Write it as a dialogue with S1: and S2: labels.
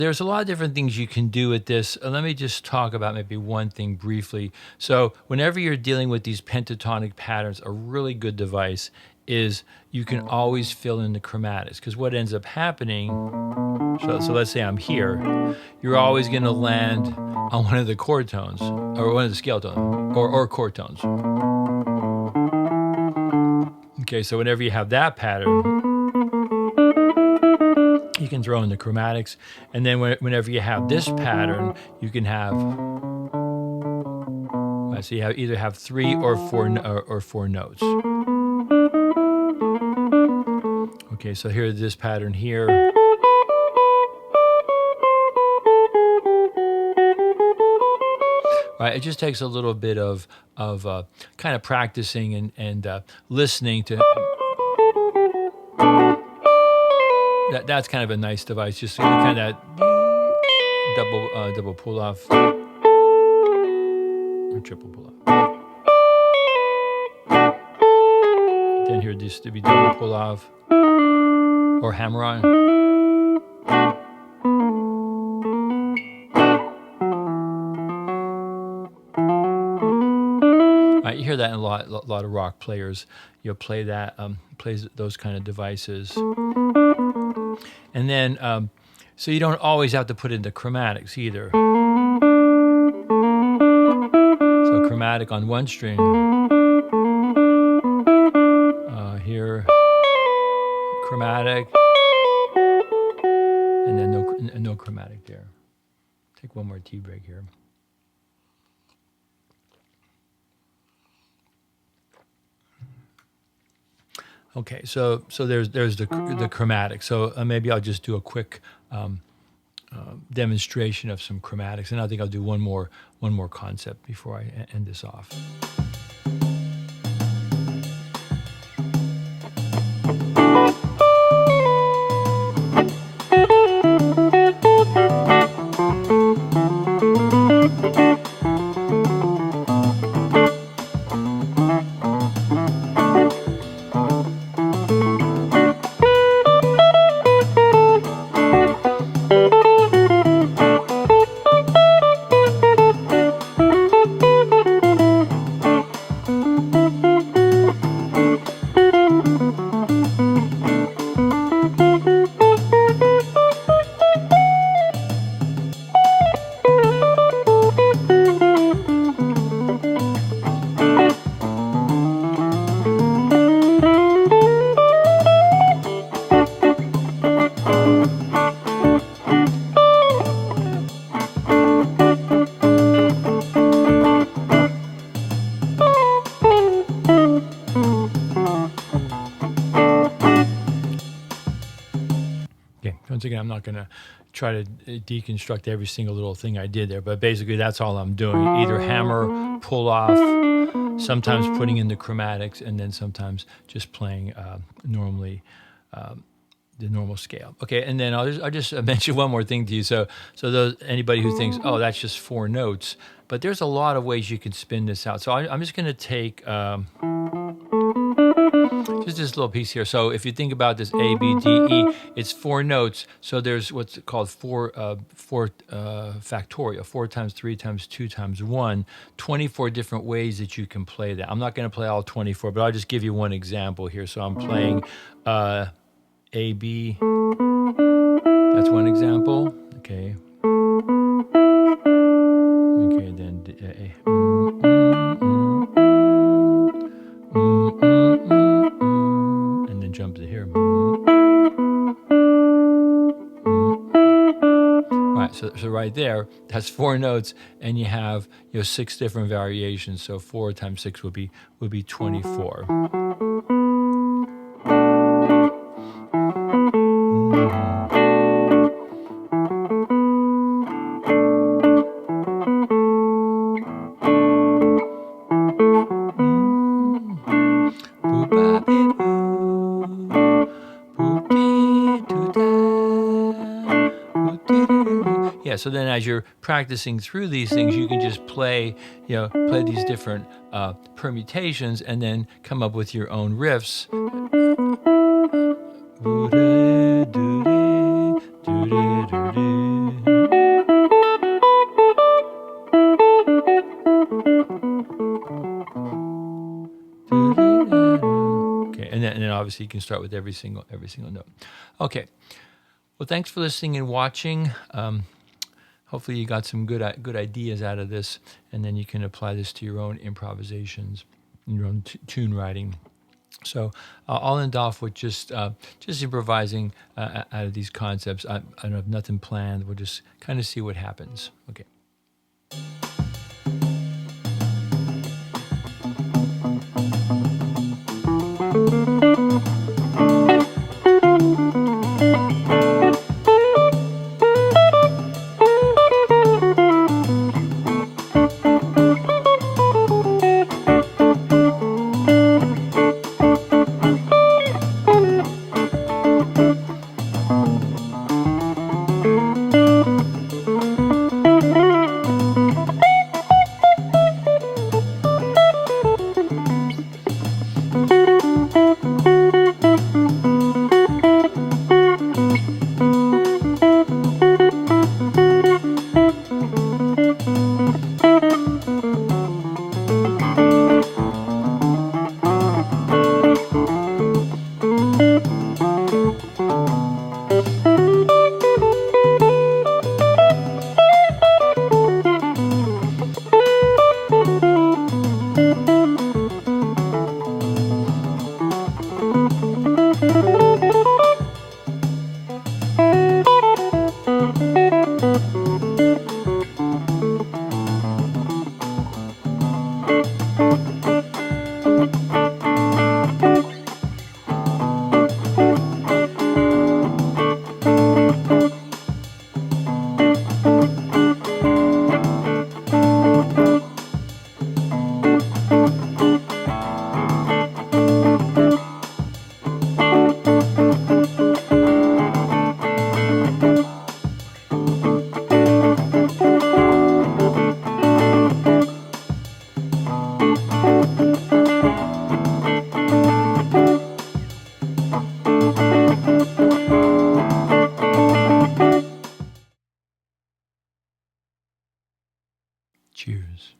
S1: There's a lot of different things you can do with this. Let me just talk about maybe one thing briefly. So whenever you're dealing with these pentatonic patterns, a really good device is you can always fill in the chromatics, because what ends up happening, so let's say I'm here, you're always going to land on one of the chord tones, or one of the scale tones, or chord tones. Okay, so whenever you have that pattern, you can throw in the chromatics, and then whenever you have this pattern, you can have, so you either have 3 or 4 notes. Okay, so here's this pattern here. Right, it just takes a little bit of kind of practicing and listening to. That's kind of a nice device, just kind of double pull off or triple pull off. Then here this to be double pull off or hammer on. Right, you hear that in a lot of rock players. You'll play that, plays those kind of devices. And then, so you don't always have to put in the chromatics either. So chromatic on one string. Here, chromatic. And then no chromatic there. Take one more tea break here. Okay, so there's the chromatic. So maybe I'll just do a quick demonstration of some chromatics, and I think I'll do one more concept before I end this off. Once again, I'm not going to try to deconstruct every single little thing I did there, but basically that's all I'm doing. Either hammer, pull off, sometimes putting in the chromatics, and then sometimes just playing normally the normal scale. Okay, and then I'll just mention one more thing to you. So anybody who thinks, oh, that's just 4 notes, but there's a lot of ways you can spin this out. So I'm just going to take just this little piece here. So if you think about this A, B, D, E, it's 4 notes. So there's what's called 4 factorial, 4 times 3 times 2 times 1, 24 different ways that you can play that. I'm not going to play all 24, but I'll just give you one example here. So I'm playing A, B. That's one example. Okay. Okay, then A. And then jump to here. Right, so right there, that's 4 notes, and you have 6 different variations. So 4 times 6 would be 24. Yeah, so then as you're practicing through these things, you can just play these different permutations and then come up with your own riffs. obviously you can start with every single note. Okay. Well, thanks for listening and watching. Hopefully you got some good ideas out of this, and then you can apply this to your own improvisations, your own tune writing. So I'll end off with just improvising out of these concepts. I don't have nothing planned. We'll just kind of see what happens. Okay. Cheers.